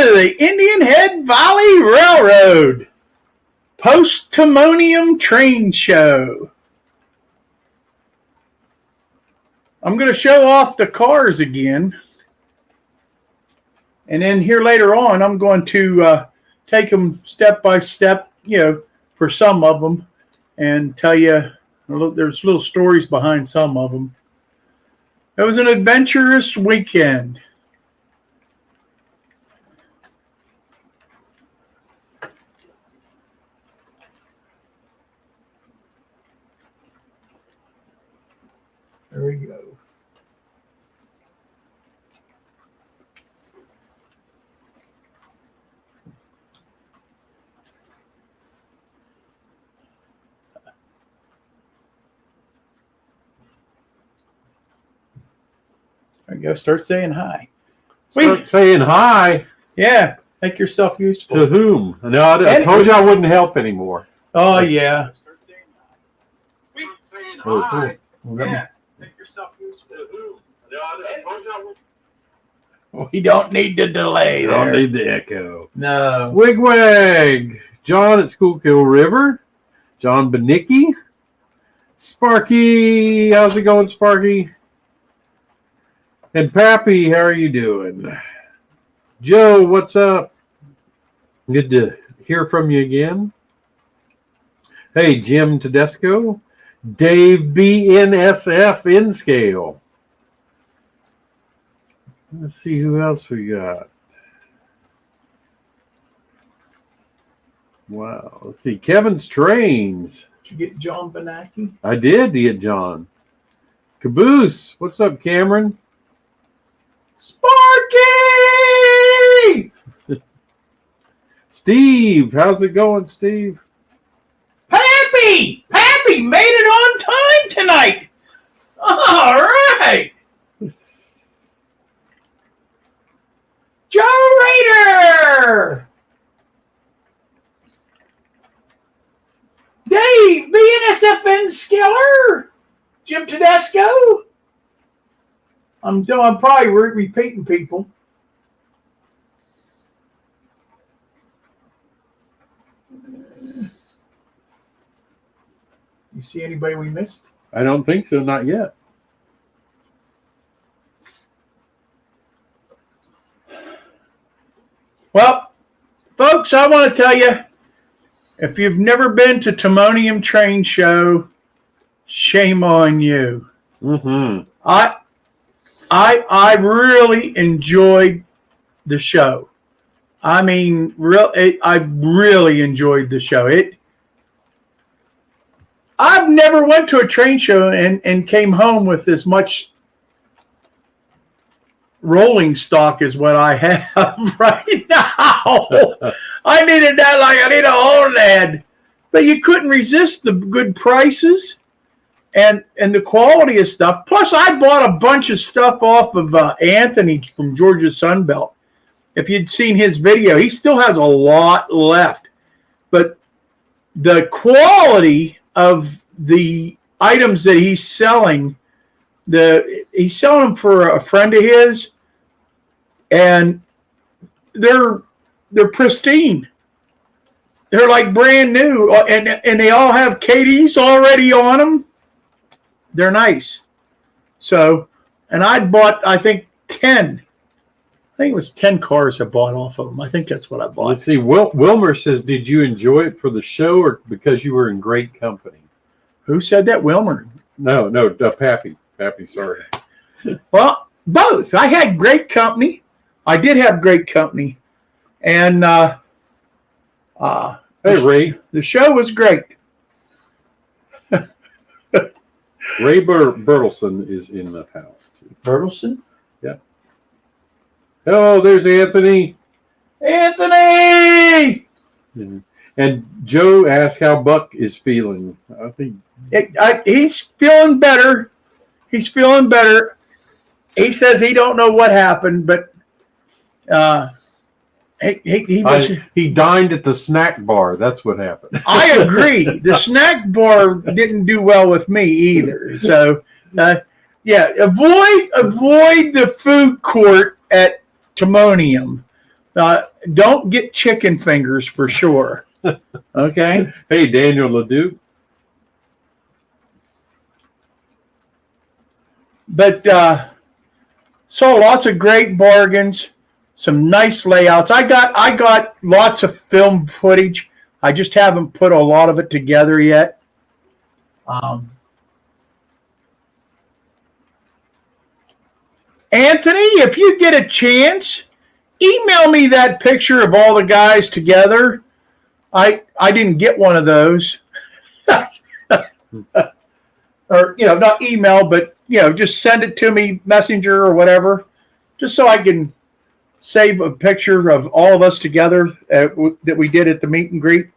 to the Indian Head Valley Railroad Post-Timonium Train Show. I'm going to show off the cars again. And then here later on, I'm going to take them step by step, for some of them, and tell you there's little stories behind some of them. It was an adventurous weekend. There we go. There you go. Start saying hi. Start saying hi. Yeah. Make yourself useful. To whom? No, I told you I wouldn't help anymore. Oh, yeah. Start saying hi. Yeah. Make yourself useful. To whom? No, I told you I wouldn't. We don't need the delay there. Don't need the echo. No. Wigwag. John at Schuylkill River. John Benicki. Sparky. How's it going, Sparky? And Pappy, how are you doing? Joe, what's up? Good to hear from you again. Hey, Jim Tedesco. Dave BNSF in scale. Let's see who else we got. Wow. Let's see. Kevin's Trains. Did you get John Benacki? I did get John. Caboose. What's up, Cameron? Sparky! Steve. How's it going, Steve? Pappy! Pappy made it on time tonight. All right. Joe Rader! Dave, BNSFN Skiller! Jim Tedesco! I'm probably repeating people. You see anybody we missed? I don't think so, not yet. Well, folks, I want to tell you, if you've never been to Timonium Train Show, shame on you. Mm-hmm. I really enjoyed the show. I mean, I really enjoyed the show. I've never went to a train show and came home with as much rolling stock as what I have right now. I needed that like I need a whole dad. But you couldn't resist the good prices and the quality of stuff. Plus, I bought a bunch of stuff off of Anthony from Georgia Sunbelt. If you'd seen his video, he still has a lot left. But the quality of the items that he's selling, he's selling them for a friend of his, and they're pristine. They're like brand new, and they all have KDs already on them. They're nice. So, and I bought, I think, 10. I think it was 10 cars I bought off of them. I think that's what I bought. Let's see. Wilmer says, did you enjoy it for the show or because you were in great company? Who said that? Wilmer. No, Pappy. Pappy, sorry. Well, both. I had great company. I did have great company. And hey, Ray. The show was great. Ray Bertelson is in the house, too. Bertelson? Yeah. Oh, there's Anthony. Anthony! Mm-hmm. And Joe asked how Buck is feeling. I think he's feeling better. He's feeling better. He says he don't know what happened, but he dined at the snack bar. That's what happened. I agree. The snack bar didn't do well with me either. So, yeah, avoid the food court at Timonium. Don't get chicken fingers for sure. Okay. Hey, Daniel LeDuc. But saw lots of great bargains, some nice layouts. I got lots of film footage. I just haven't put a lot of it together yet. Anthony, if you get a chance, email me that picture of all the guys together. I didn't get one of those. Or, not email, but, just send it to me, Messenger or whatever, just so I can save a picture of all of us together that we did at the meet and greet.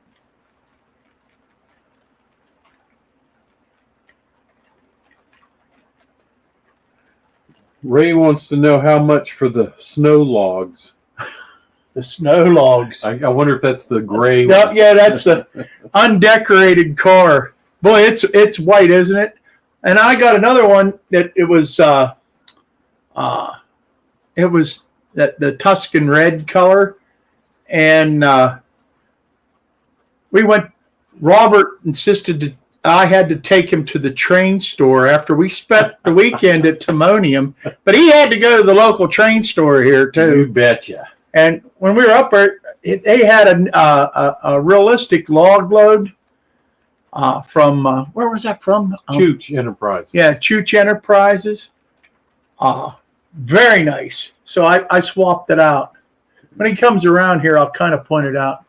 Ray wants to know how much for the snow logs. The snow logs. I wonder if that's the gray No, one. yeah, that's the undecorated car. Boy, it's white, isn't it? And I got another one that it was the Tuscan red color, and we went. Robert insisted I had to take him to the train store after we spent the weekend at Timonium, but he had to go to the local train store here too. You betcha. And when we were up there, they had a realistic log load from where was that from? Chooch Enterprises. Yeah, Chooch Enterprises. Very nice. So I swapped it out. When he comes around here, I'll kind of point it out.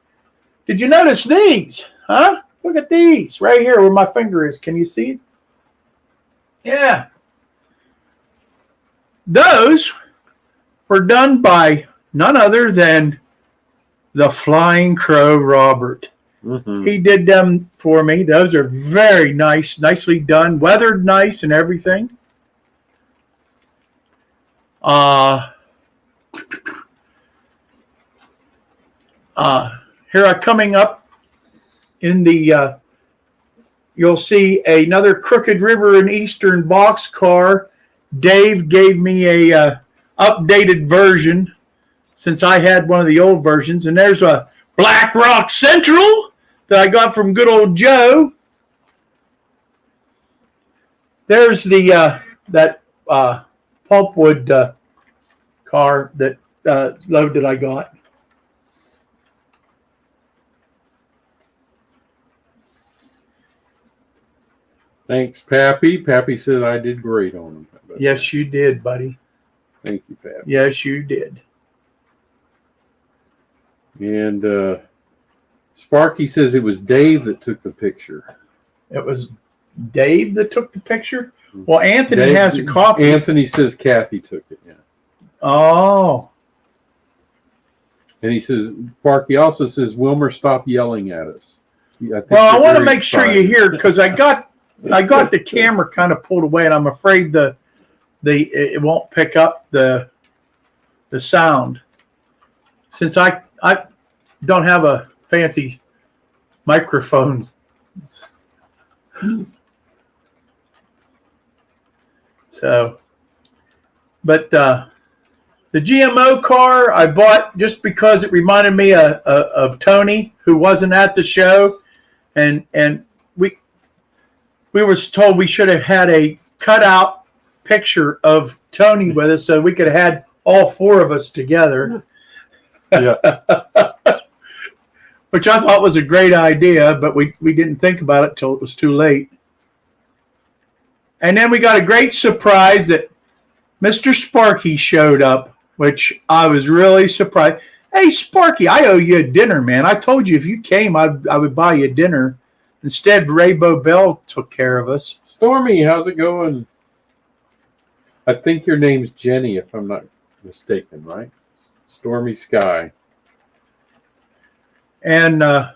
Did you notice these? Huh? Look at these right here where my finger is. Can you see it? Yeah. Those were done by none other than the Flying Crow Robert. Mm-hmm. He did them for me. Those are very nice, nicely done, weathered nice and everything. Here are coming up in the, you'll see another Crooked River and Eastern boxcar. Dave gave me a updated version since I had one of the old versions. And there's a Black Rock Central that I got from good old Joe. There's the that pulpwood car that load that I got. Thanks, Pappy. Pappy said I did great on them. Yes, you did, buddy. Thank you, Pappy. Yes, you did. And Sparky says it was Dave that took the picture. It was Dave that took the picture? Well, Anthony has a copy. Anthony says Kathy took it, yeah. Oh. And he says, Sparky also says, Wilmer, stop yelling at us. I want to make sure you hear, because I got the camera kind of pulled away, and I'm afraid it won't pick up the sound. Since I don't have a fancy microphone. So, but the GMO car I bought just because it reminded me of Tony, who wasn't at the show, and we were told we should have had a cutout picture of Tony with us so we could have had all four of us together. Yeah. Which I thought was a great idea, but we didn't think about it till it was too late. And then we got a great surprise that Mr. Sparky showed up, which I was really surprised. Hey, Sparky, I owe you a dinner, man. I told you if you came, I would buy you dinner. Instead, Ray Bobel took care of us. Stormy, how's it going? I think your name's Jenny, if I'm not mistaken, right? Stormy Sky. And I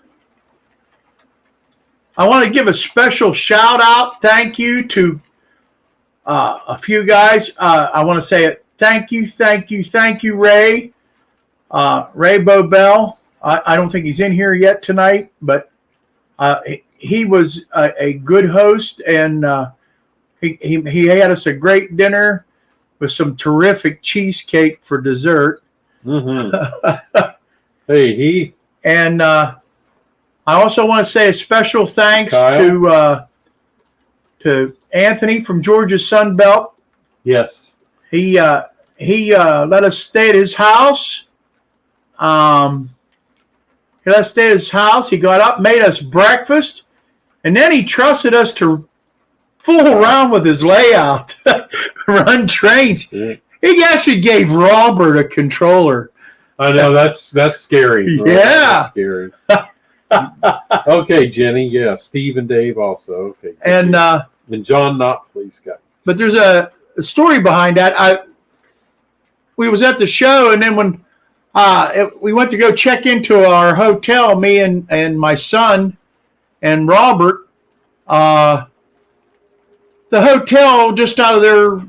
want to give a special shout out, thank you to a few guys. I want to say thank you, Ray. Ray Bobel. I don't think he's in here yet tonight, but he was a good host, and he had us a great dinner with some terrific cheesecake for dessert. Mm-hmm. Hey, Heath. And I also want to say a special thanks Kyle? to Anthony from Georgia Sunbelt. Yes. He let us stay at his house. He let us stay at his house. He got up, made us breakfast, and then he trusted us to fool around with his layout, run trains. Yeah. He actually gave Robert a controller. I know that's scary. Yeah. That's scary. Okay, Jenny. Yeah, Steve and Dave also. Okay. And John Knopfley's got. but there's a story behind that. We was at the show, and then when we went to go check into our hotel, me and my son and Robert, the hotel, just out of their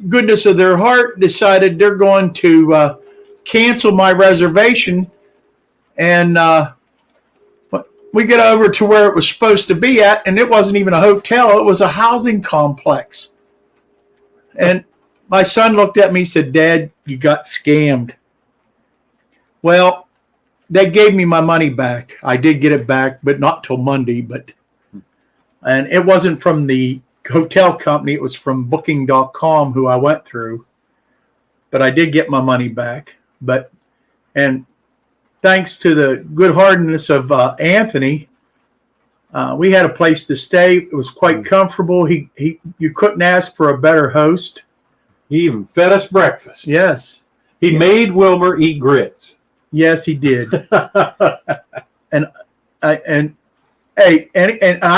goodness of their heart, decided they're going to cancel my reservation. And we get over to where it was supposed to be at, and it wasn't even a hotel. It was a housing complex. And my son looked at me and said, "Dad, you got scammed." Well, they gave me my money back. I did get it back, but not till Monday. And it wasn't from the hotel company. It was from Booking.com, who I went through. But I did get my money back. And thanks to the good-heartedness of Anthony, we had a place to stay. It was quite comfortable. You couldn't ask for a better host. He even fed us breakfast. Yes. He made Wilmer eat grits. Yes, he did. And I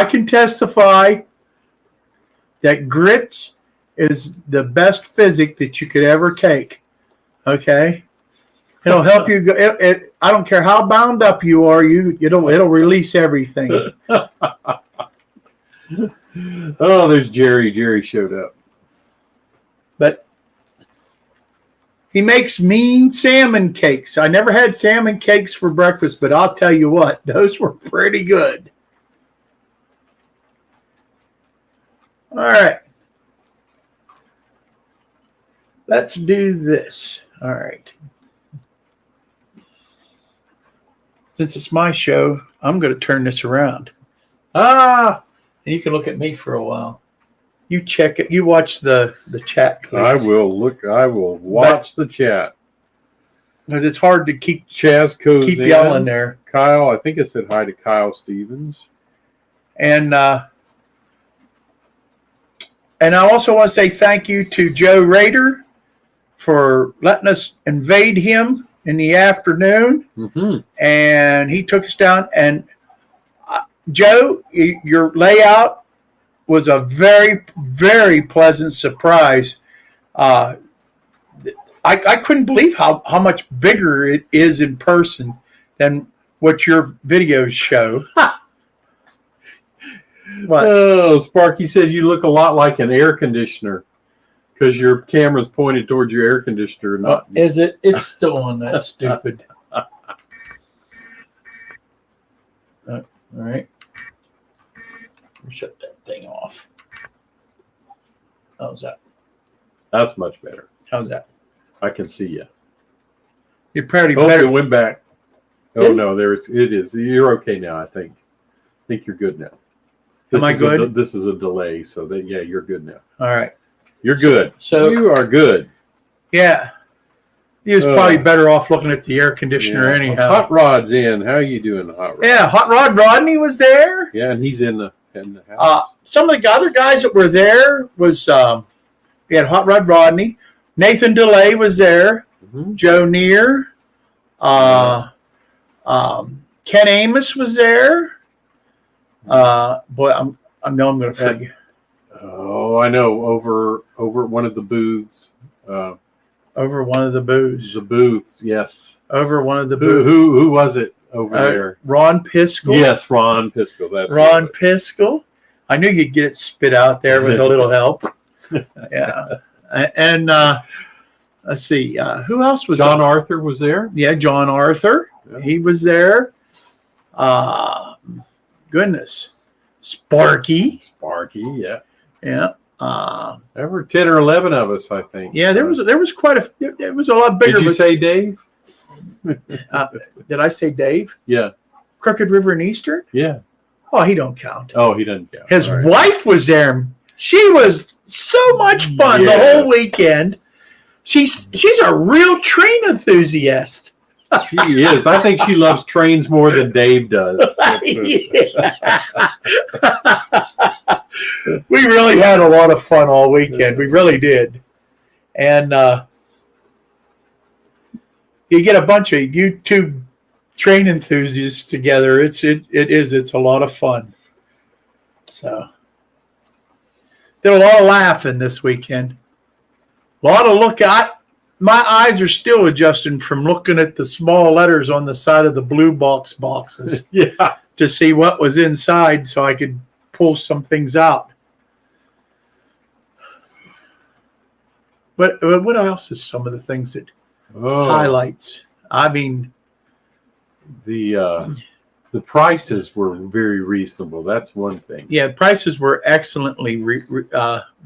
can testify that grits is the best physic that you could ever take. Okay, it'll help you. I don't care how bound up you are. It'll release everything. Oh, there's Jerry. Jerry showed up. But he makes mean salmon cakes. I never had salmon cakes for breakfast, but I'll tell you what, those were pretty good. All right. Let's do this. All right. Since it's my show, I'm going to turn this around. And you can look at me for a while. You check it. You watch the chat, please. I will watch the chat. Because it's hard to keep Chaz yelling there. Kyle, I think I said hi to Kyle Stevens. And I also want to say thank you to Joe Rader for letting us invade him in the afternoon. Mm-hmm. And he took us down. And Joe, your layout was a very, very pleasant surprise. I couldn't believe how much bigger it is in person than what your videos show. What? Oh, Sparky said you look a lot like an air conditioner because your camera's pointed towards your air conditioner. Not Is it? It's still on that stupid. All right. Shut that thing off. How's that? That's much better. How's that? I can see you. You're probably Oh, better. it went back. Oh no, it is. You're okay now. I think you're good now. Am I good? This is a delay, so that you're good now. All right. You're good. So you are good. Yeah. He was probably better off looking at the air conditioner anyhow. Hot Rod's in. How are you doing, Hot Rod? Yeah, Hot Rod Rodney was there. Yeah, and he's in the house. Some of the other guys that were there was we had Hot Rod Rodney, Nathan DeLay was there, Mm-hmm. Joe Neer, Ken Amos was there. Boy, I know I'm going to forget. Oh, I know. Over one of the booths. Over one of the booths. The booths, yes. Over one of the booths. Who was it over there? Ron Piskel. Yes, Ron Piskel. That's Ron Piskel. I knew you'd get it spit out there with a little help. Yeah. And let's see. Who else was John Arthur was there? Yeah, John Arthur. Yeah. He was there. Goodness. Sparky. Yeah. Yeah. There were 10 or 11 of us, I think. Yeah, there was quite a. It was a lot bigger. Did you say Dave? Did I say Dave? Yeah. Crooked River and Eastern? Yeah. Oh, he don't count. Oh, he doesn't count. His All right. wife was there. She was so much fun the Yeah. whole weekend. She's a real train enthusiast. She is. I think she loves trains more than Dave does. We really had a lot of fun all weekend. We really did. And you get a bunch of YouTube train enthusiasts together. It's a lot of fun. So did a lot of laughing this weekend. A lot of my eyes are still adjusting from looking at the small letters on the side of the blue boxes Yeah. to see what was inside so I could pull some things out. But what else is some of the things that highlights? I mean, the prices were very reasonable. That's one thing. yeah, prices were excellently,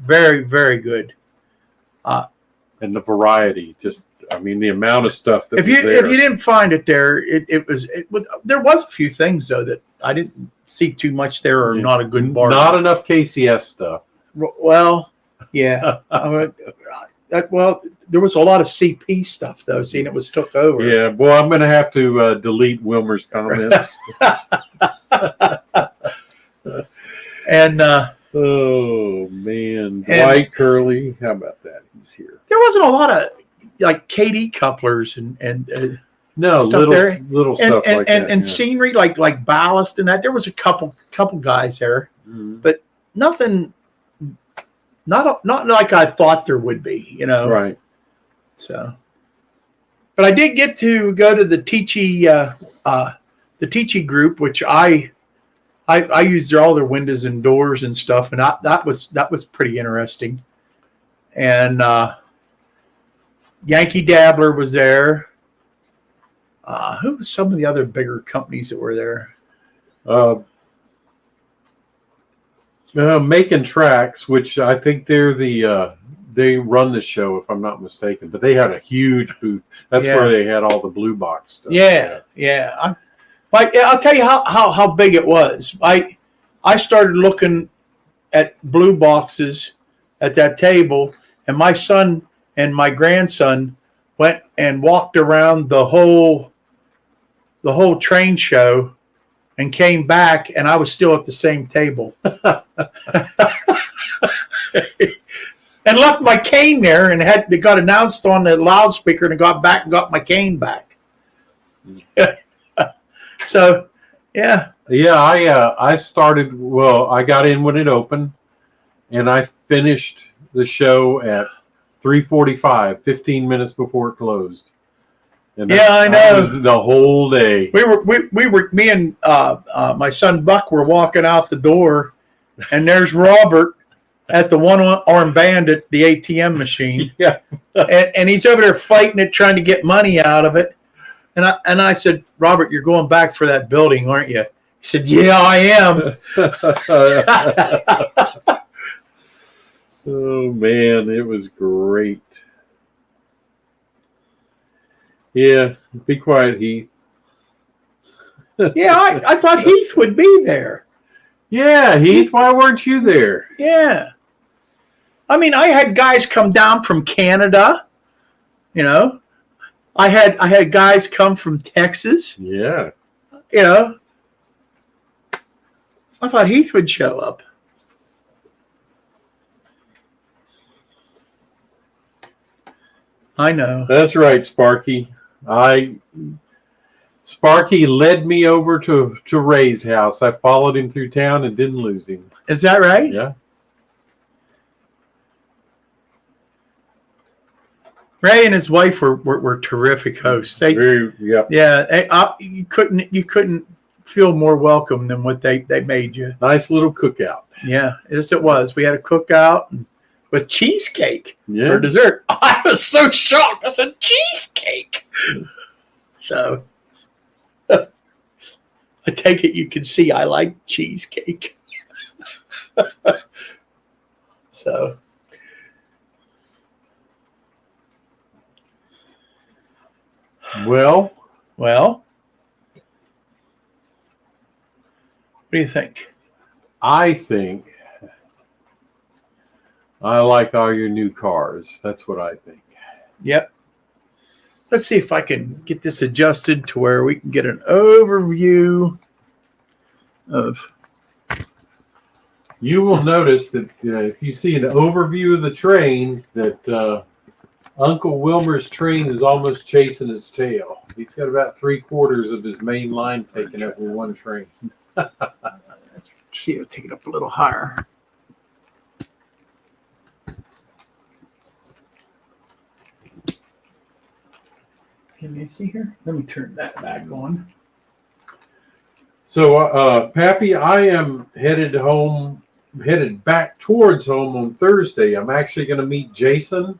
very, very good. And the variety, the amount of stuff that If was there. you didn't find it there, there was a few things though that I didn't see too much there, or not a good bar. Not enough KCS stuff. Well, yeah. Well, there was a lot of CP stuff though. Seeing it was took over. Yeah, boy, I'm going to have to delete Wilmer's comments. And Oh man, Dwight Curley, how about that? He's here. there wasn't a lot of like KD couplers and No, stuff there. little stuff like that. and scenery like ballast and that. There was a couple guys there, but nothing. Not like I thought there would be, Right. So, but I did get to go to the Tichy group, which I used all their windows and doors and stuff, and that was pretty interesting. And Yankee Dabbler was there. Who was some of the other bigger companies that were there? Making Tracks, which I think they're they run the show, if I'm not mistaken, but they had a huge booth. That's where they had all the blue box stuff. Yeah. I'll tell you how big it was. I started looking at blue boxes at that table, and my son and my grandson went and walked around the whole train show and came back, and I was still at the same table. And left my cane there, and it got announced on the loudspeaker, and I got back and got my cane back. So, yeah. Yeah, I started, I got in when it opened, and I finished the show at 3:45, 15 minutes before it closed. And I know. That was the whole day. We were me and my son Buck were walking out the door, and there's Robert at the one-armed bandit, the ATM machine. Yeah. and he's over there fighting it, trying to get money out of it. And I said, Robert, you're going back for that building, aren't you? He said, yeah, I am. Oh, man, it was great. Yeah, be quiet, Heath. Yeah, I thought Heath would be there. Yeah, Heath, why weren't you there? Yeah. I mean, I had guys come down from Canada, I had guys come from Texas, Yeah. I thought Heath would show up. I know. That's right, Sparky. Sparky led me over to Ray's house. I followed him through town and didn't lose him. Is that right? Yeah. Ray and his wife were terrific hosts. You couldn't feel more welcome than what they made you. Nice little cookout. Yeah, yes, it was. We had a cookout with cheesecake for dessert. I was so shocked. I said, cheesecake. So I take it you can see I like cheesecake. So, Well, what do you think? I think I like all your new cars. That's what I think. Yep. Let's see if I can get this adjusted to where we can get an overview of. You will notice that if you see an overview of the trains, that Uncle Wilmer's train is almost chasing its tail. He's got about 3/4 of his main line taken up with one train. See, I'll take it up a little higher. Can you see here? Let me turn that back on. So, Pappy, I am headed back towards home on Thursday. I'm actually going to meet Jason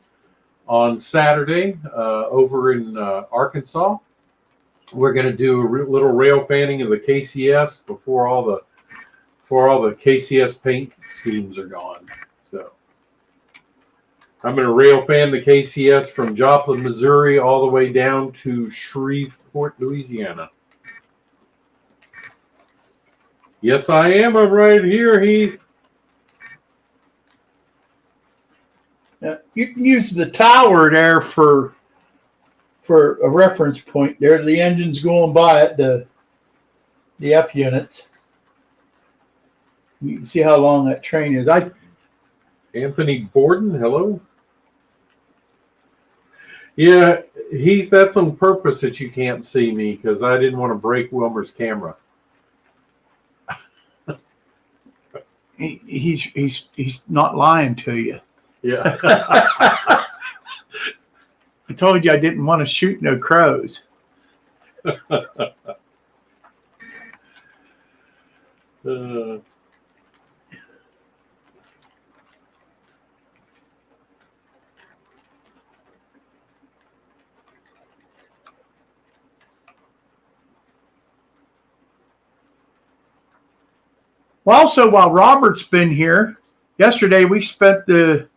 on Saturday over in Arkansas. We're going to do a little rail fanning of the KCS before all the KCS paint schemes are gone. So I'm going to rail fan the KCS from Joplin, Missouri, all the way down to Shreveport, Louisiana. Yes, I am. I'm right here, Heath. Now, you can use the tower there for a reference point. There, the engine's going by it. The F units. You can see how long that train is. Anthony Borden, hello. Yeah, Heath, that's on purpose that you can't see me because I didn't want to break Wilmer's camera. He's not lying to you. Yeah. I told you I didn't want to shoot no crows. Well, also, while Robert's been here, yesterday we spent the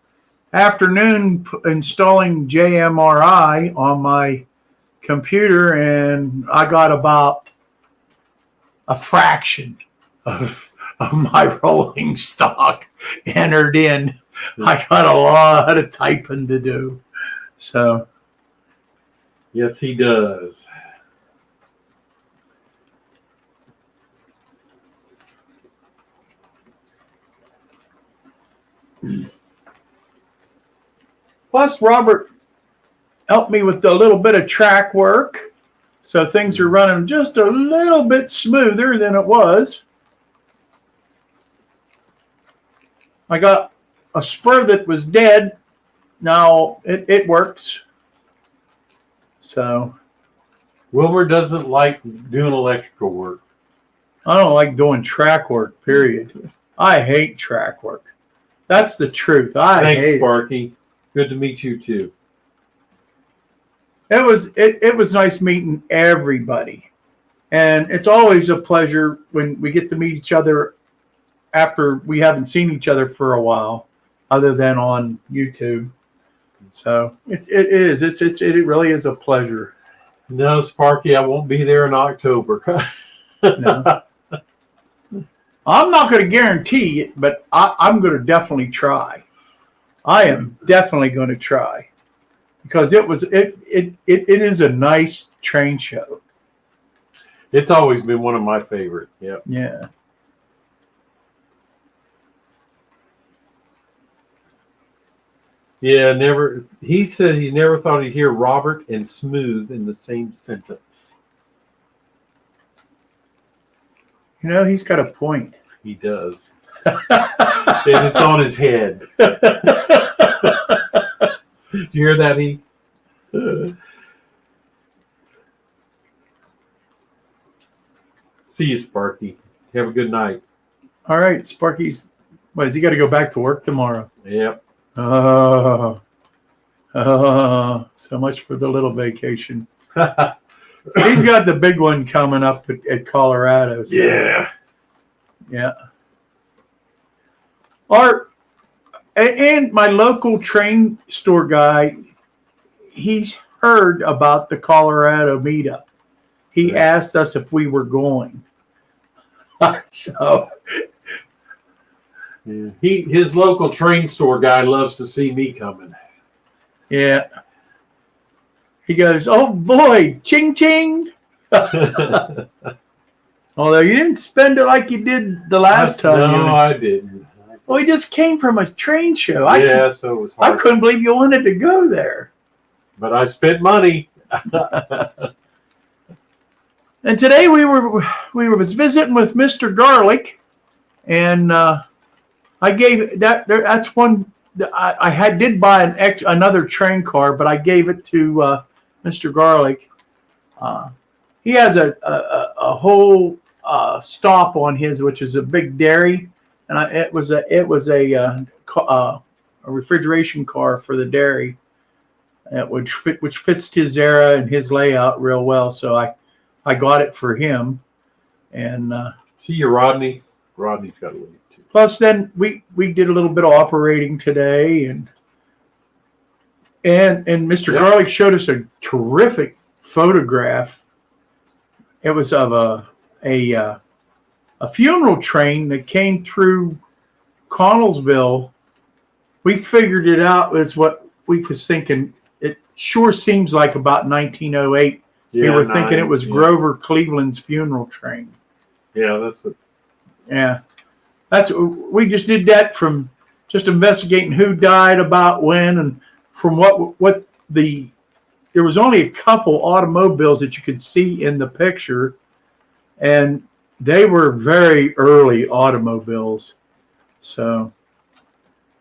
afternoon installing JMRI on my computer, and I got about a fraction of my rolling stock entered in. I got a lot of typing to do. So, yes, he does. plus, Robert helped me with a little bit of track work. So things are running just a little bit smoother than it was. I got a spur that was dead. Now it works. So Wilmer doesn't like doing electrical work. I don't like doing track work, period. I hate track work. That's the truth. Thanks, Sparky. Good to meet you too. It was nice meeting everybody. And it's always a pleasure when we get to meet each other after we haven't seen each other for a while, other than on YouTube. So it really is a pleasure. No, Sparky, I won't be there in October. No. I'm not going to guarantee it, but I'm going to definitely try. I am definitely going to try because it is a nice train show. It's always been one of my favorite. Yep. Yeah. Yeah, never. He said he never thought he'd hear Robert and smooth in the same sentence. You know, he's got a point. He does. And it's on his head. Did you hear that, Heath? See you, Sparky. Have a good night. All right, Sparky's. What, has he got to go back to work tomorrow? Yep. Oh, so much for the little vacation. He's got the big one coming up at Colorado. So. Yeah. Yeah. Art, and my local train store guy, he's heard about the Colorado meetup. He Right. asked us if we were going. So Yeah. His local train store guy loves to see me coming. yeah, he goes, "Oh boy, ching ching." Although you didn't spend it like you did the last time. No, I didn't. Well, he just came from a train show. Yeah, so it was I hard. couldn't believe you wanted to go there. But I spent money. And today we were visiting with Mr. Garlic, and I gave that. That's one that I did buy another train car, but I gave it to Mr. Garlic. He has a whole stop on his, which is a big dairy, and it was a refrigeration car for the dairy, which fits his era and his layout real well. So I got it for him, and See your Rodney. Rodney's got to leave too. plus then we did a little bit of operating today, and Mr. Yep. Garlic showed us a terrific photograph. It was of a funeral train that came through Connellsville. We figured it out as what we was thinking. It sure seems like about 1908. We were thinking it was Grover Cleveland's funeral train. Yeah, that's it. Yeah, we just did that from just investigating who died, about when, and from what there was only a couple automobiles that you could see in the picture, and they were very early automobiles. So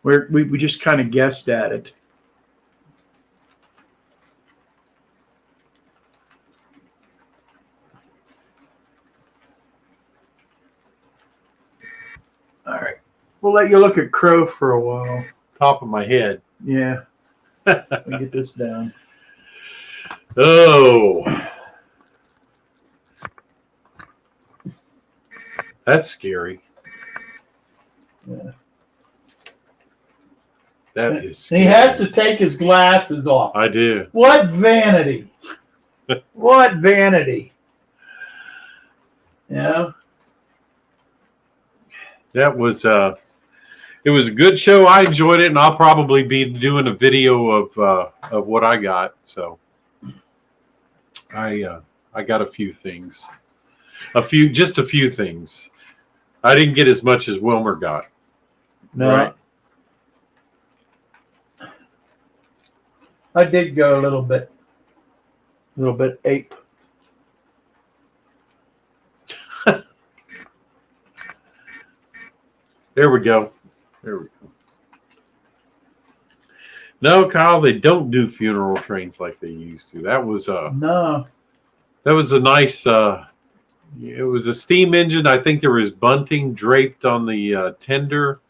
we just kind of guessed at it. All right. We'll let you look at Crow for a while. Top of my head. Yeah. Let me get this down. Oh. That's scary. Yeah. That is scary. He has to take his glasses off. I do. What vanity. What vanity. Yeah. That was it was a good show. I enjoyed it, and I'll probably be doing a video of what I got. So I got a few things. Just a few things. I didn't get as much as Wilmer got. No. Right. I did go a little bit ape. There we go. There we go. No, Kyle, they don't do funeral trains like they used to. That was No. a nice it was a steam engine. I think there was bunting draped on the tender,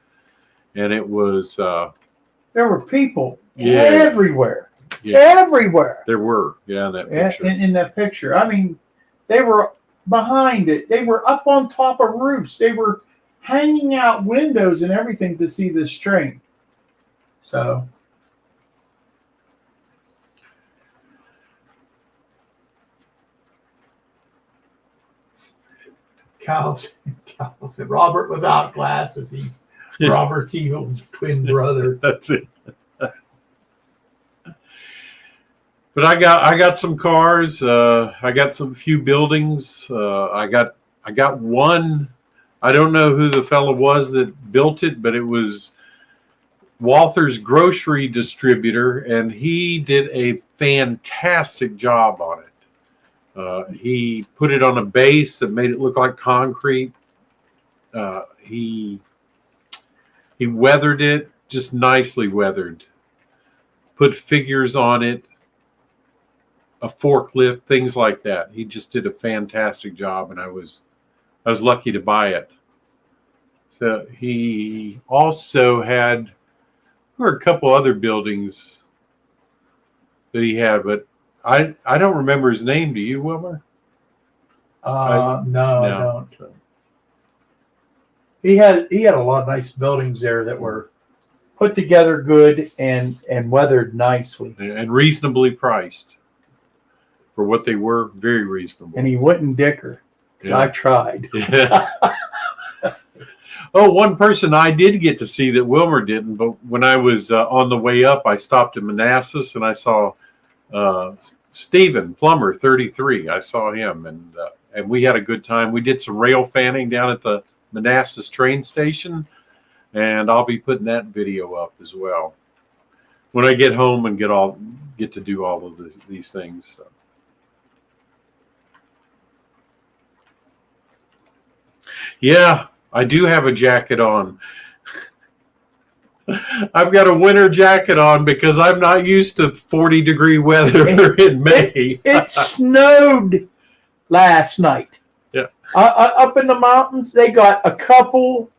and it was There were people Yeah. everywhere. Yeah. Everywhere. there were in that Yeah, picture. in that picture. I mean, they were behind it. They were up on top of roofs. They were hanging out windows and everything to see this train. So Cal said, Robert without glasses, he's Robert Eagle's twin brother. That's it. But I got some cars. I got some few buildings. I got one. I don't know who the fellow was that built it, but it was Walther's grocery distributor, and he did a fantastic job on it. He put it on a base that made it look like concrete. He weathered it, just nicely weathered. Put figures on it, a forklift, things like that. He just did a fantastic job, and I was lucky to buy it. So he also had, there were a couple other buildings that he had, but I don't remember his name. Do you, Wilmer? No, I No. don't. So. He had a lot of nice buildings there that were put together good and weathered nicely. And reasonably priced for what they were. Very reasonable. And he wouldn't dicker. Yeah. I tried. Yeah. Oh, one person I did get to see that Wilmer didn't, but when I was on the way up, I stopped in Manassas and I saw Stephen Plummer, 33. I saw him, and we had a good time. We did some rail fanning down at the Manassas train station, and I'll be putting that video up as well when I get home and get to do all of these things. So. Yeah, I do have a jacket on. I've got a winter jacket on because I'm not used to 40-degree weather in May. It snowed last night. Yeah. Up in the mountains, they got a couple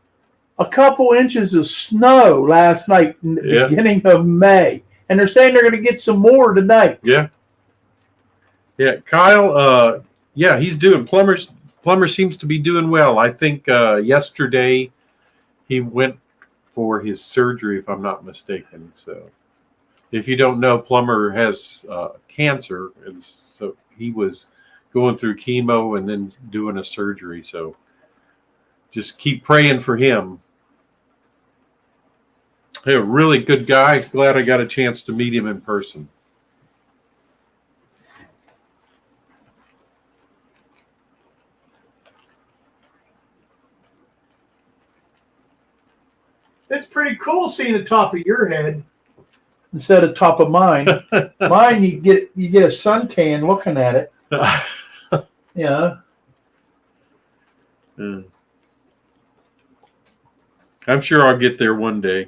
inches of snow last night in the beginning of May. And they're saying they're going to get some more tonight. Yeah. Yeah, Kyle, he's doing Plummer seems to be doing well. I think yesterday he went for his surgery, if I'm not mistaken. So if you don't know, Plummer has cancer, and so he was going through chemo and then doing a surgery. So just keep praying for him. Hey, a really good guy. Glad I got a chance to meet him in person. It's pretty cool seeing the top of your head instead of top of mine. Mine, you get a suntan looking at it. Yeah. I'm sure I'll get there one day.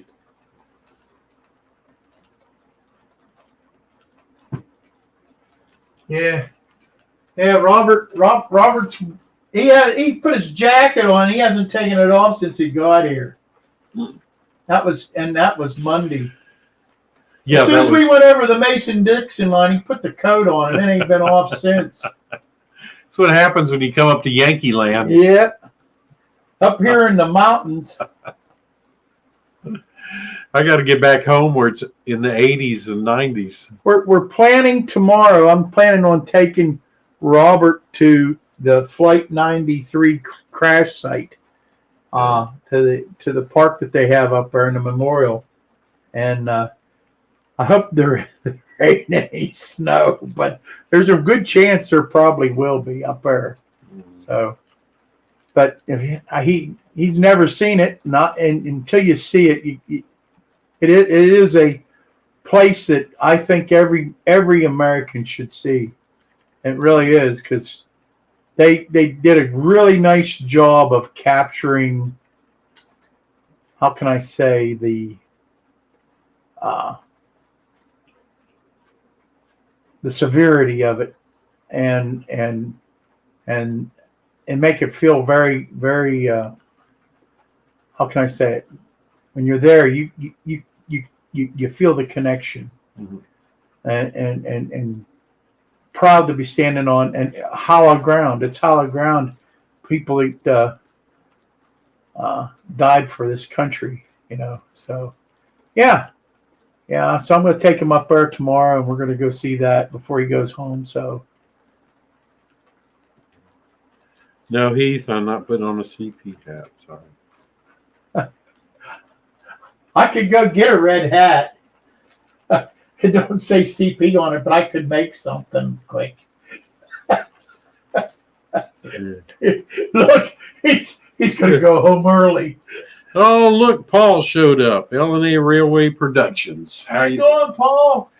Yeah. Robert's he put his jacket on. He hasn't taken it off since he got here. That was Monday. Yeah, as soon as we went over the Mason-Dixon line, he put the coat on, and it ain't been off since. That's what happens when you come up to Yankee Land. Yeah. Up here in the mountains. I got to get back home where it's in the 80s and 90s. We're planning tomorrow. I'm planning on taking Robert to the Flight 93 crash site, to the park that they have up there in the memorial, and I hope there ain't any snow, but there's a good chance there probably will be up there. So, but if he's never seen it, until you see it, it is a place that I think every American should see. It really is, because they did a really nice job of capturing, how can I say, the severity of it, and make it feel very, very, how can I say it? When you're there, you feel the connection, and proud to be standing on and hollow ground. It's hollow ground. People that died for this country, So, yeah. So I'm going to take him up there tomorrow, and we're going to go see that before he goes home. So. No, Heath, I'm not putting on a CP hat. Sorry. I could go get a red hat. It don't say CP on it, but I could make something quick. Look, he's going to go home early. Oh, look, Paul showed up. L&A Railway Productions. How you doing, Paul?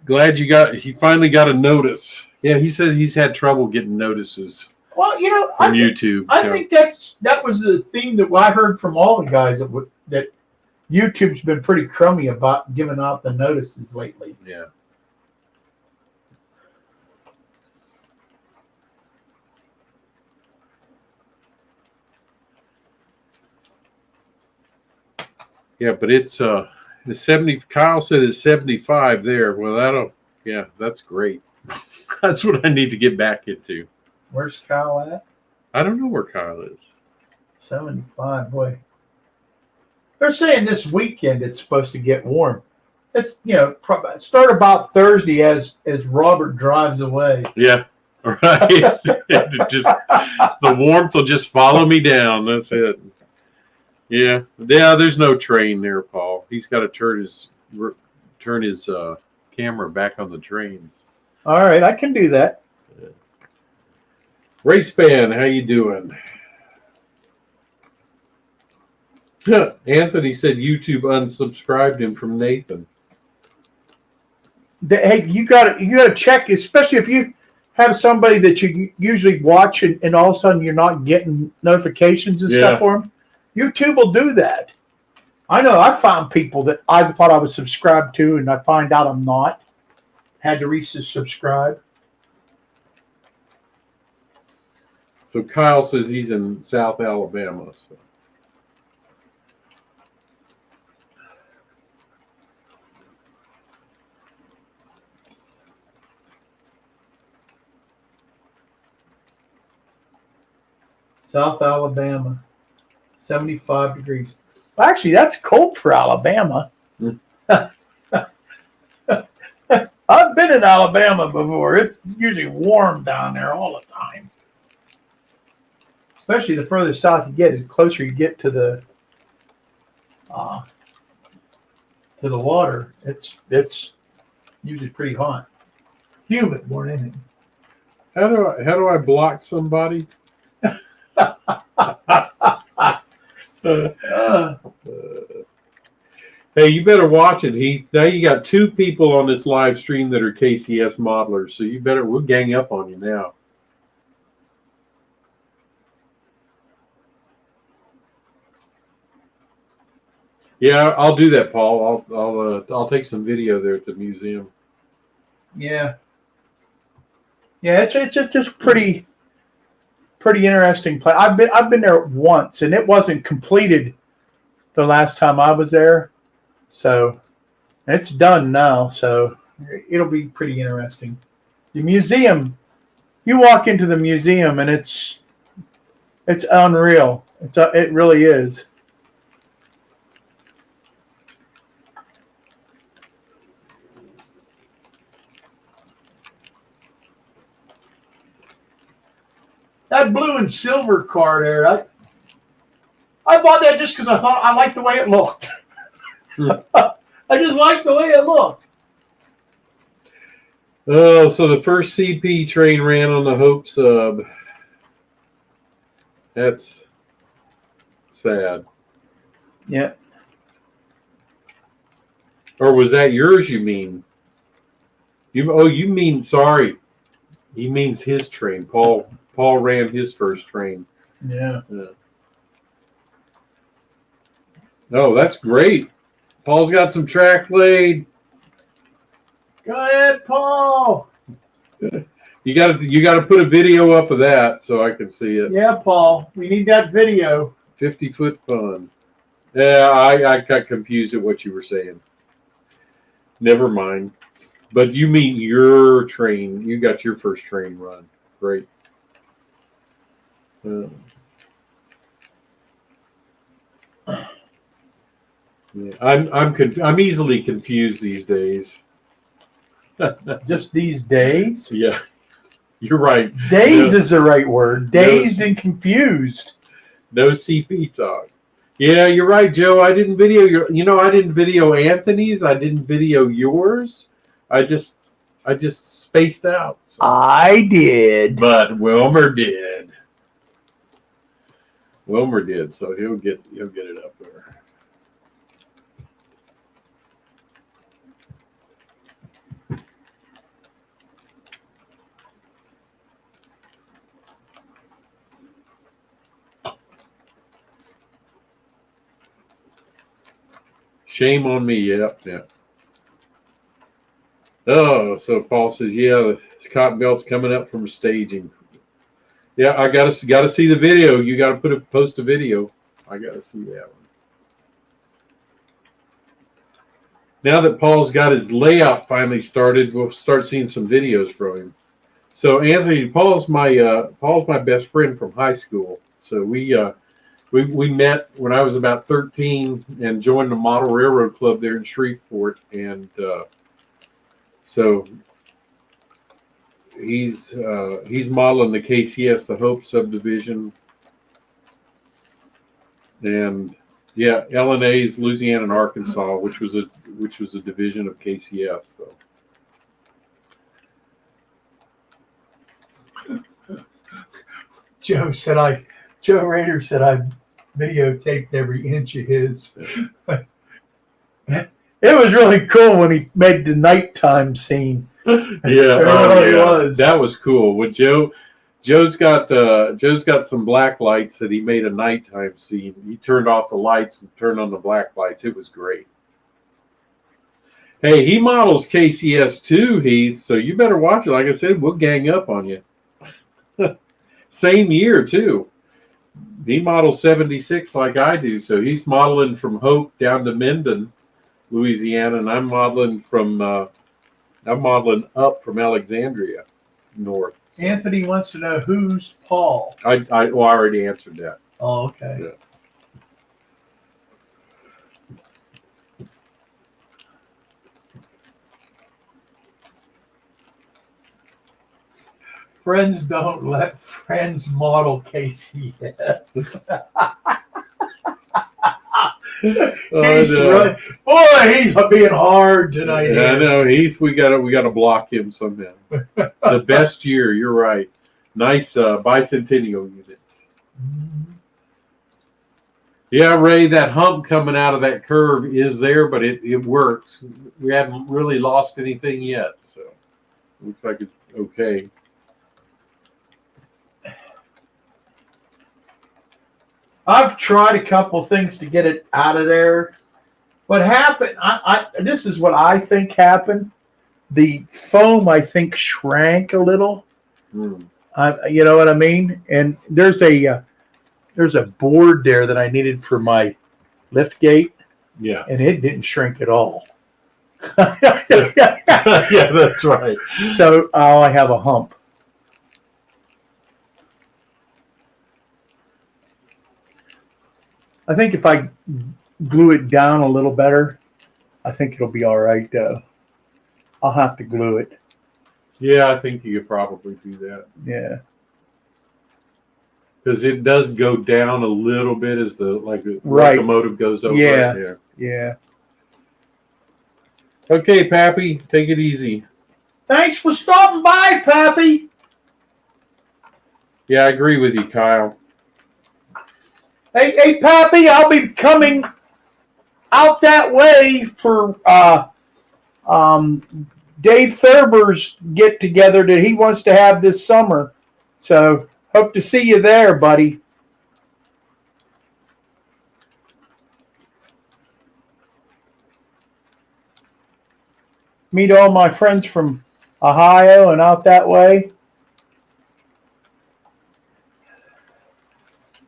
Glad he finally got a notice. Yeah, he says he's had trouble getting notices. Well, from YouTube. I think that was the thing that I heard from all the guys that YouTube's been pretty crummy about giving out the notices lately. Yeah. Yeah, but it's the 70. Kyle said it's 75 there. Well, that's great. That's what I need to get back into. Where's Kyle at? I don't know where Kyle is. 75, boy. They're saying this weekend it's supposed to get warm. It's start about Thursday as Robert drives away. Yeah, right. Just the warmth will just follow me down. That's it. Yeah. There's no train there, Paul. He's got to turn his camera back on the trains. All right, I can do that. Race fan, how you doing? Anthony said YouTube unsubscribed him from Nathan. Hey, you got to check, especially if you have somebody that you usually watch and all of a sudden you're not getting notifications and stuff for them. YouTube will do that. I know I found people that I thought I was subscribed to, and I find out I'm not. Had to resubscribe. So Kyle says he's in South Alabama. So. South Alabama, 75 degrees. Well, actually, that's cold for Alabama. I've been in Alabama before. It's usually warm down there all the time. Especially the further south you get, the closer you get to the water. It's usually pretty hot. Humid more than anything. How do I block somebody? Hey, you better watch it. Now you got 2 people on this live stream that are KCS modelers, so we'll gang up on you now. Yeah, I'll do that, Paul. I'll take some video there at the museum. Yeah, it's just pretty interesting place. I've been there once, and it wasn't completed the last time I was there, so it's done now. So it'll be pretty interesting. The museum, you walk into the museum, and it's unreal. It really is. That blue and silver car there, I bought that just because I thought I liked the way it looked. I just liked the way it looked. Oh, so the first CP train ran on the Hope sub. That's sad. Yeah. Or was that yours, you mean? You mean, sorry. He means his train. Paul ran his first train. Yeah. Oh, that's great. Paul's got some track laid. Go ahead, Paul. You got to put a video up of that so I can see it. Yeah, Paul. We need that video. 50-foot fun. Yeah, I got confused at what you were saying. Never mind. But you mean your train. You got your first train run. Great. Yeah, I'm easily confused these days. Just these days? Yeah, you're right. Dazed is the right word. Dazed and confused. No CP talk. Yeah, you're right, Joe. I didn't video I didn't video Anthony's. I didn't video yours. I just spaced out. So. I did. But Wilmer did. So he'll get it up there. Shame on me. Yep. Oh, so Paul says, yeah, the cotton belt's coming up from staging. Yeah, I gotta see the video. You gotta post a video. I gotta see that one. Now that Paul's got his layout finally started, we'll start seeing some videos from him. So Anthony, Paul's my best friend from high school. So we we met when I was about 13 and joined the Model Railroad Club there in Shreveport, and so he's modeling the KCS, the Hope subdivision, and yeah, LNA's Louisiana and Arkansas, which was a division of KCF. So. Joe Rader said I videotaped every inch of his. It was really cool when he made the nighttime scene. Yeah, really was. That was cool. When Joe's got some black lights that he made a nighttime scene. He turned off the lights and turned on the black lights. It was great. Hey, he models KCS too, Heath. So you better watch it. Like I said, we'll gang up on you. Same year too. He models 76 like I do. So he's modeling from Hope down to Minden, Louisiana, and I'm modeling up from Alexandria north. Anthony wants to know who's Paul. I already answered that. Oh, okay. Yeah. Friends don't let friends model KCS. He's being hard tonight. Yeah, I know, Heath. We gotta block him somehow. The best year. You're right. Nice bicentennial units. Yeah, Ray. That hump coming out of that curve is there, but it works. We haven't really lost anything yet, so looks like it's okay. I've tried a couple things to get it out of there. What happened? This is what I think happened. The foam, I think, shrank a little. You know what I mean? And there's a board there that I needed for my lift gate. Yeah. And it didn't shrink at all. Yeah, that's right. So I have a hump. I think if I glue it down a little better, I think it'll be all right, though. I'll have to glue it. Yeah, I think you could probably do that. Yeah. Because it does go down a little bit as the Right. locomotive goes over. Yeah. There. Yeah. Okay, Pappy, take it easy. Thanks for stopping by, Pappy. Yeah, I agree with you, Kyle. Hey, Pappy, I'll be coming out that way for Dave Thurber's get together that he wants to have this summer. So hope to see you there, buddy. Meet all my friends from Ohio and out that way.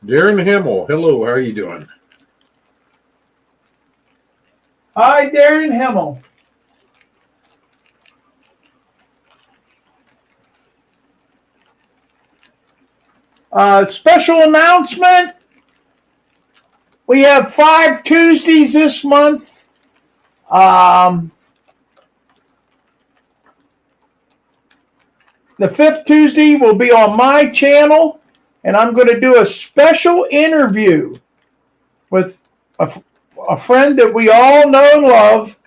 Darren Himmel, hello, how are you doing? Hi, Darren Himmel. Special announcement. We have 5 Tuesdays this month. The 5th Tuesday will be on my channel, and I'm going to do a special interview with a friend that we all know and love,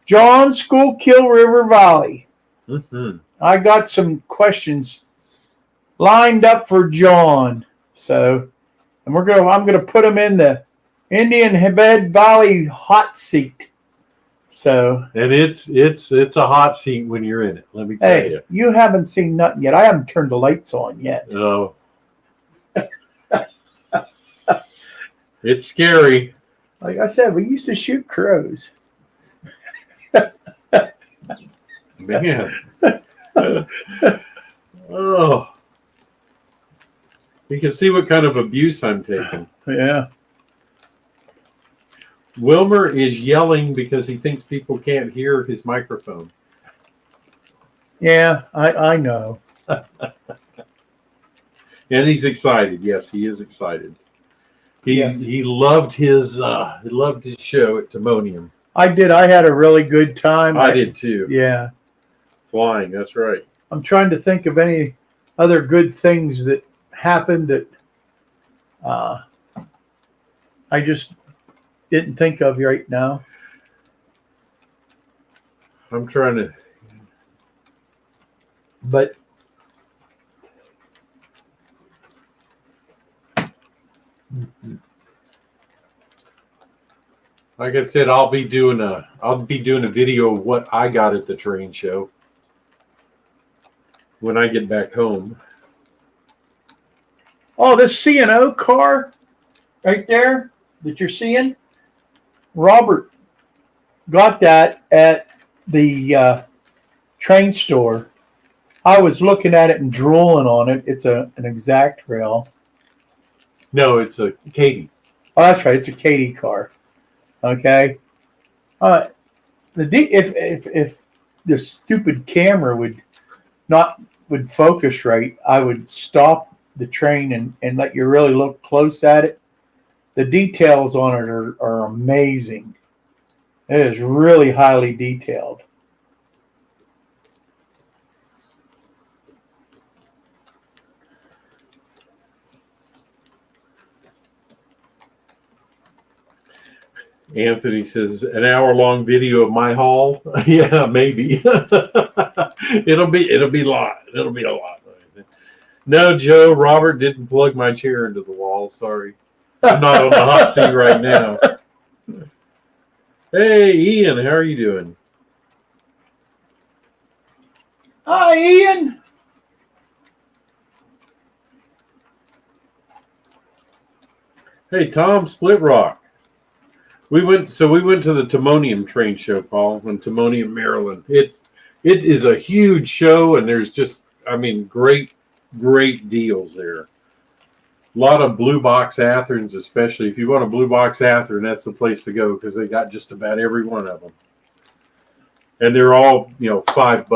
John Schuylkill River Valley. Mm-hmm. I got some questions lined up for John, and I'm gonna put him in the Indian Head Valley hot seat. So, and it's a hot seat when you're in it. Let me tell you. You haven't seen nothing yet. I haven't turned the lights on yet. Oh, it's scary. Like I said, we used to shoot crows. Man. Oh. You can see what kind of abuse I'm taking. Yeah. Wilmer is yelling because he thinks people can't hear his microphone. Yeah, I know. And he's excited. Yes, he is excited. Yes. He loved his show at Timonium. I did. I had a really good time. I did too. Yeah. Flying, that's right. I'm trying to think of any other good things that happened that I just didn't think of right now. I'm trying to. But Like I said, I'll be doing a video of what I got at the train show when I get back home. oh, this C&O car right there that you're seeing, Robert got that at the train store. I was looking at it and drooling on it. It's an Exact Rail. No, it's a Katie. Oh, that's right. It's a Katie car. Okay. If the stupid camera would focus right, I would stop the train and let you really look close at it. The details on it are amazing. It is really highly detailed. Anthony says an hour-long video of my haul. Yeah, maybe. It'll be a lot. It'll be a lot. No, Joe, Robert didn't plug my chair into the wall. Sorry, I'm not on the hot seat right now. Hey, Ian, how are you doing? Hi, Ian. Hey, Tom Splitrock. We went to the Timonium train show, Paul, in Timonium, Maryland. It is a huge show, and there's just, great deals there. A lot of blue box Atherns, especially. If you want a blue box Athern, that's the place to go because they got just about every one of them. And they're all, $5.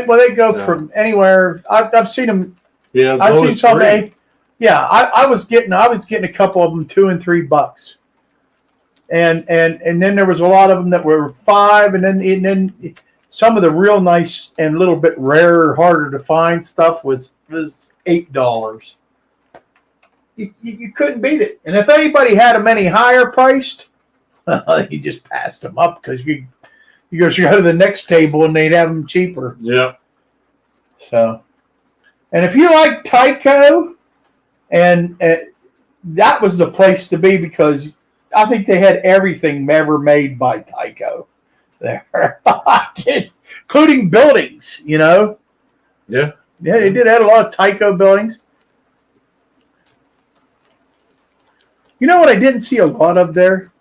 Well, they go from anywhere. I've seen them. Yeah, I've seen some. Yeah, I was getting a couple of them $2 and $3. And then there was a lot of them that were $5, and then some of the real nice and a little bit rarer, harder to find stuff was $8. You couldn't beat it. And if anybody had them any higher priced, you just passed them up because you go to the next table and they'd have them cheaper. Yeah. So, and if you like Tyco, and that was the place to be because I think they had everything ever made by Tyco there, including buildings, Yeah. Yeah, they did have a lot of Tyco buildings. You know what I didn't see a lot of there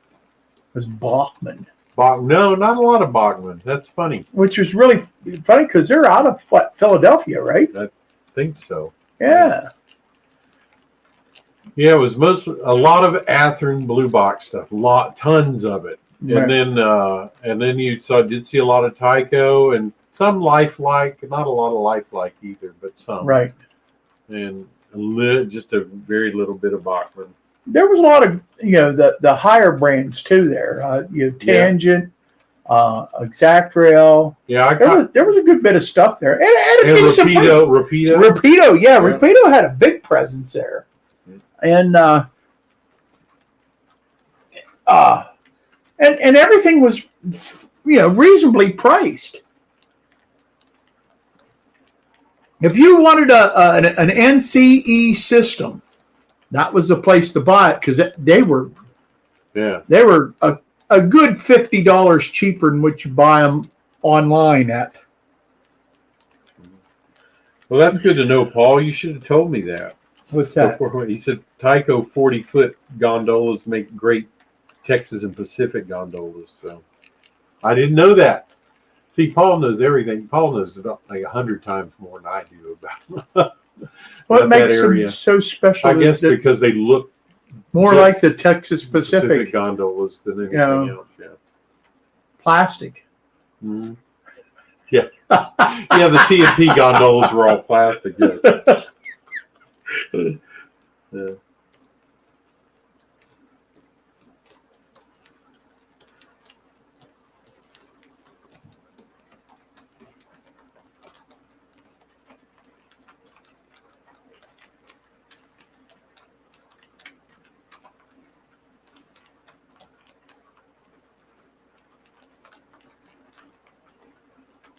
was Bachman. No, not a lot of Bachman. That's funny. Which was really funny because they're out of Philadelphia, right? I think so. Yeah. Yeah, it was a lot of Athearn blue box stuff, tons of it, Right. and then you did see a lot of Tyco and some Lifelike, not a lot of Lifelike either, but some, Right. and just a very little bit of Bachman. There was a lot of the higher brands too there. Tangent, Exact Rail. Yeah, There was a good bit of stuff there, and Rapido. Rapido, yeah, Rapido had a big presence there. And everything was, reasonably priced. If you wanted an NCE system, that was the place to buy it because they were a good $50 cheaper than what you buy them online at. Well, that's good to know, Paul. You should have told me that. What's that? He said Tyco 40-foot gondolas make great Texas and Pacific gondolas. So I didn't know that. See, Paul knows everything. Paul knows about like 100 times more than I do about What makes that them area. so special? I guess because they look more just like the Texas Pacific gondolas than anything else. Yeah. plastic. Mm-hmm. Yeah. Yeah, the T&P gondolas were all plastic. Yes. Yeah.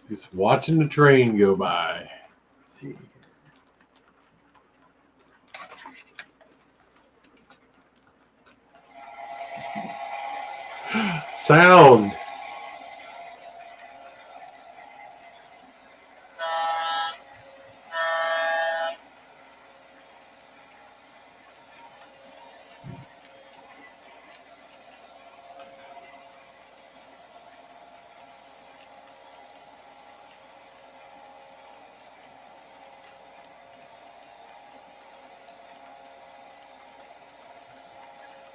Just watching the train go by. Let's see. Sound.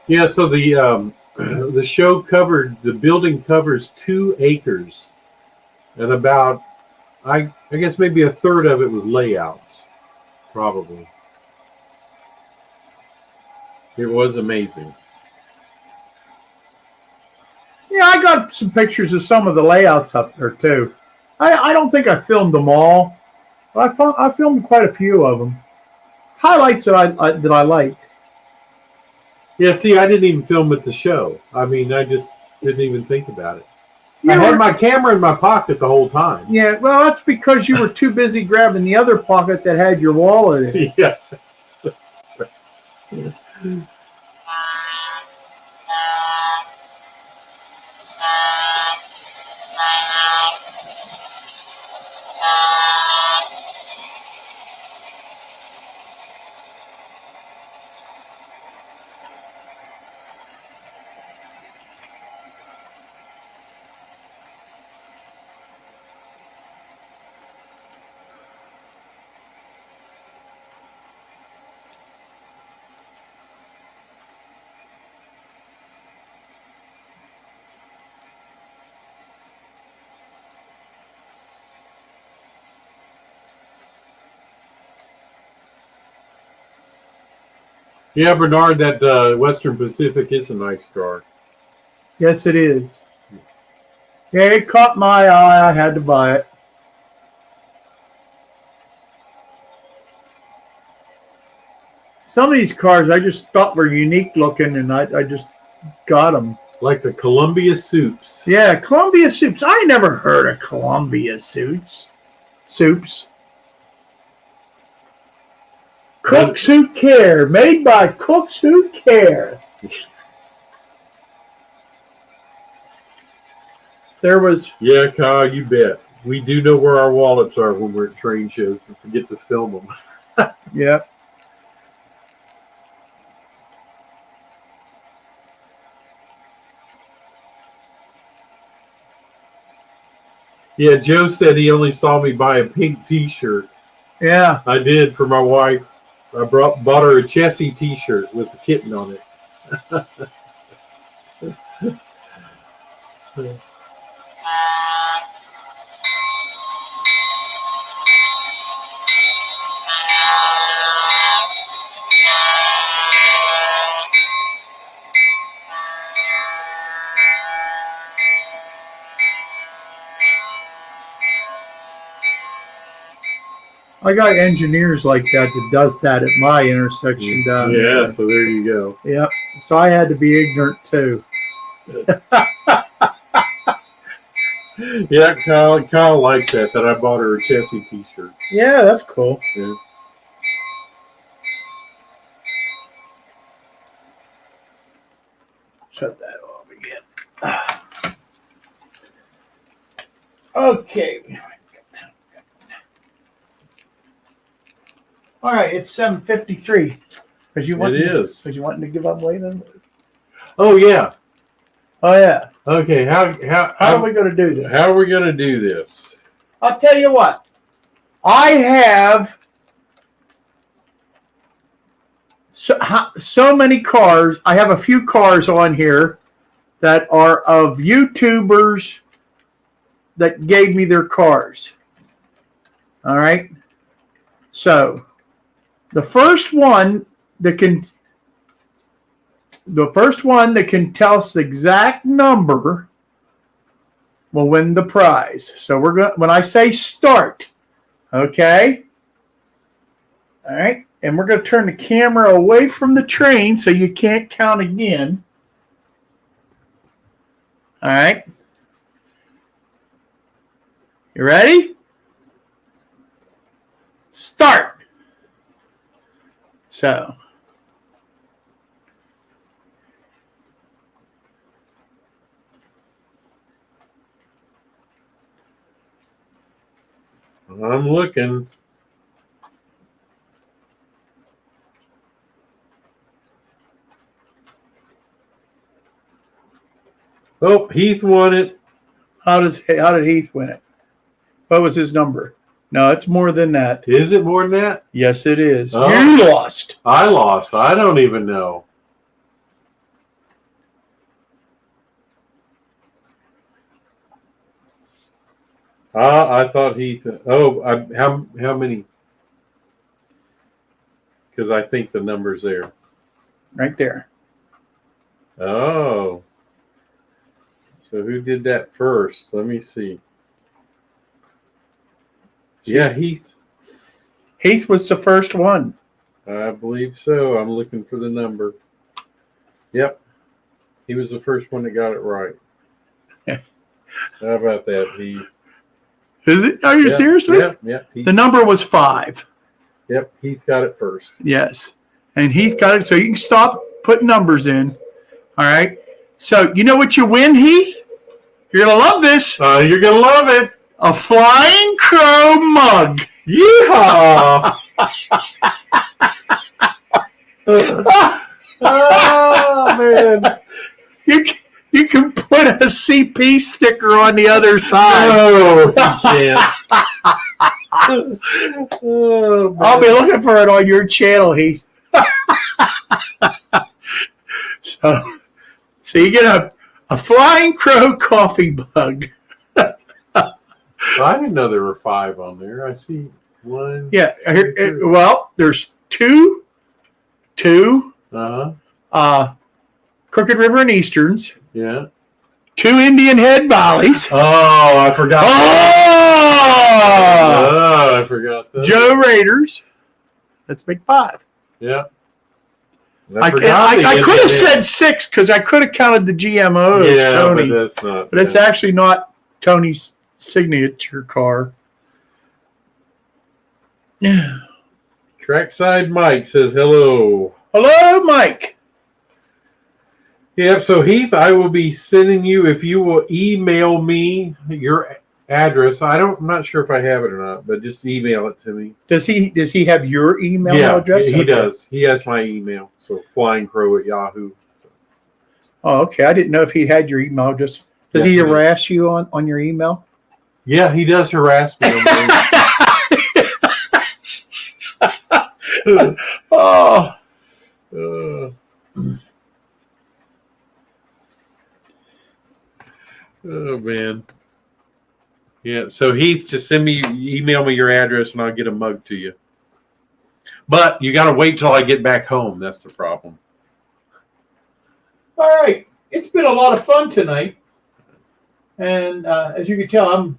Yeah, so the show covered, the building covers 2 acres, and about I guess maybe a third of it was layouts, probably. It was amazing. Yeah, I got some pictures of some of the layouts up there too. I don't think I filmed them all, but I filmed quite a few of them. Highlights that I liked. Yeah, see, I didn't even film at the show. I mean, I just didn't even think about it. You I had were- my camera in my pocket the whole time. Yeah, well, that's because you were too busy grabbing the other pocket that had your wallet in it. Yeah. Yeah, Bernard, that Western Pacific is a nice car. Yes, it is. Yeah, it caught my eye. I had to buy it. Some of these cars I just thought were unique looking, and I just got them. Like the Columbia Soups. Yeah, Columbia Soups. I never heard of Columbia Soups. Cooks Who Care, made by Cooks Who Care. There was, Yeah, Kyle, you bet. We do know where our wallets are when we're at train shows, but forget to film them. yeah. Yeah, Joe said he only saw me buy a pink T-shirt. Yeah. I did for my wife. I bought her a Chessie T-shirt with a kitten on it. I got engineers like that does that at my intersection down Yeah, there. so there you go. Yeah. So I had to be ignorant too. Yeah, Kyle likes that I bought her a Chessie T-shirt. Yeah, that's cool. Yeah. Shut that off again. Okay. All right, it's 7:53. Because you want It is. Because you wanting to give up weight then? Oh yeah. Oh yeah. Okay. How are we going to do this? How are we going to do this? I'll tell you what. I have so many cars. I have a few cars on here that are of YouTubers that gave me their cars. All right. So the first one that can tell us the exact number will win the prize. So we're going, when I say start, okay? All right. And we're going to turn the camera away from the train so you can't count again. All right. You ready? Start. So. I'm looking. Oh, Heath won it. How did Heath win it? What was his number? No, it's more than that. Is it more than that? Yes, it is. Oh. You lost. I lost. I don't even know. I thought Heath. Oh, how many? Because I think the number's there. Right there. Oh. So who did that first? Let me see. Yeah, Heath. Heath was the first one. I believe so. I'm looking for the number. Yep. He was the first one that got it right. How about that, Heath? Is it? Are you seriously? Yep. The number was 5. Yep, Heath got it first. Yes. And Heath got it. So you can stop putting numbers in. All right. So you know what you win, Heath? You're going to love this. You're going to love it. A Flying Crow mug. Yeehaw! Oh, man. You can put a CP sticker on the other side. Oh, you can't. Oh, I'll be looking for it on your channel, Heath. So you get a Flying Crow coffee mug. I didn't know there were 5 on there. I see 1. Yeah. Well, there's 2. Uh-huh. Crooked River and Easterns. Yeah. 2 Indian Head Valleys. Oh, I forgot. Oh! I forgot that. Joe Raiders. Let's make 5. Yeah. I could have said 6 because I could have counted the GMOs, yeah, Tony. but that's not. But it's actually not Tony's signature car. Trackside Mike says hello. Hello, Mike. Yep. So Heath, I will be sending you if you will email me your address. I'm not sure if I have it or not, but just email it to me. Does he have your email address? He does. He has my email. So flyingcrow@yahoo. Oh, okay. I didn't know if he had your email. Does he harass you on your email? Yeah, he does harass me on Oh. Oh man. Yeah, so Heath, just email me your address and I'll get a mug to you. But you got to wait till I get back home. That's the problem. All right. It's been a lot of fun tonight. And as you can tell, I'm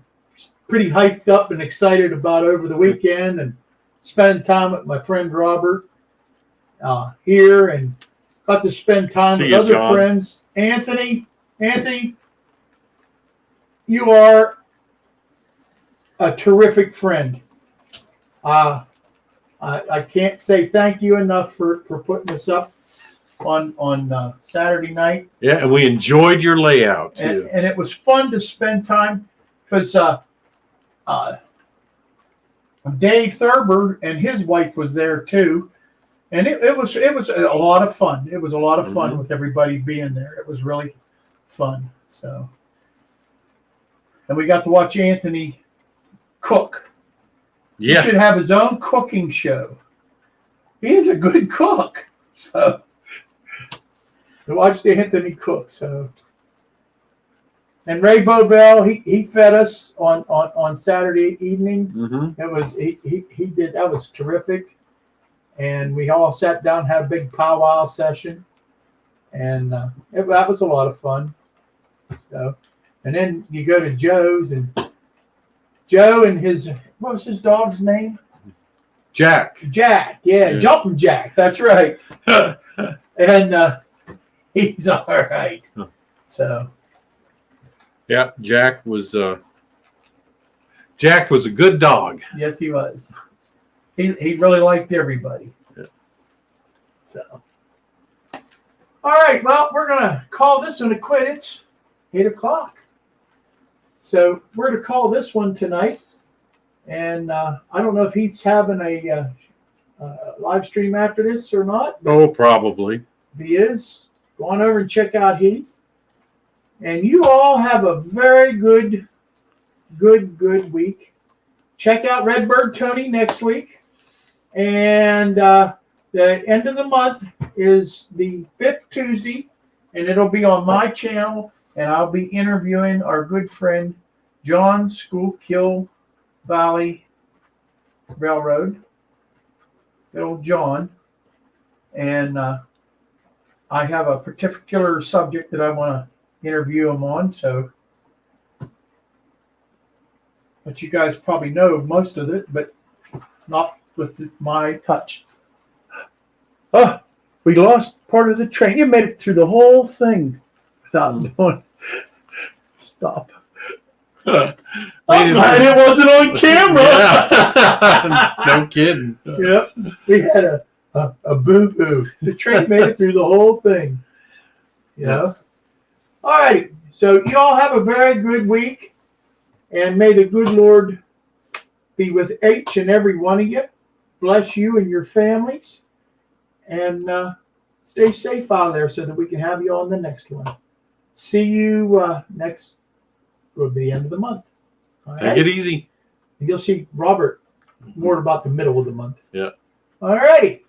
pretty hyped up and excited about over the weekend and spending time with my friend Robert here and got to spend time with other friends. Anthony, you are a terrific friend. I can't say thank you enough for putting us up on Saturday night. Yeah, and we enjoyed your layout too. And it was fun to spend time because Dave Thurber and his wife was there too, and it was a lot of fun. It was a lot of fun with everybody being there. It was really fun. So, and we got to watch Anthony cook. Yeah, he should have his own cooking show. He is a good cook. So, I watched Anthony cook. So. And Ray Bobel, he fed us on Saturday evening. Mm-hmm. It was he did that was terrific, and we all sat down, had a big powwow session, and that was a lot of fun. So, and then you go to Joe's, and Joe and his what was his dog's name? Jack, yeah. Jumping Jack. That's right. And he's all right. So. Yeah, Jack was Jack was a good dog. Yes, he was. He really liked everybody. Yeah. So, all right. Well, we're gonna call this one a quit. It's 8:00. So we're gonna call this one tonight. And I don't know if he's having a live stream after this or not. Oh, probably. If he is, go on over and check out Heath. And you all have a very good week. Check out Redbird Tony next week. And the end of the month is the 5th Tuesday, and it'll be on my channel, and I'll be interviewing our good friend John Schuylkill Valley Railroad. Good old John. And I have a particular subject that I want to interview him on, so but you guys probably know most of it, but not with my touch. Oh, we lost part of the train. You made it through the whole thing without doing. Stop. I'm glad it wasn't on camera. Yeah. No kidding. Yep, we had a boo-boo. The train made it through the whole thing. You know? All right. So you all have a very good week. And may the good Lord be with each and every one of you. Bless you and your families. And stay safe out there so that we can have you on the next one. See you next, will be the end of the month. All right? Take it easy. You'll see Robert more about the middle of the month. Yeah. All righty.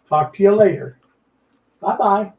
Talk to you later. Bye-bye.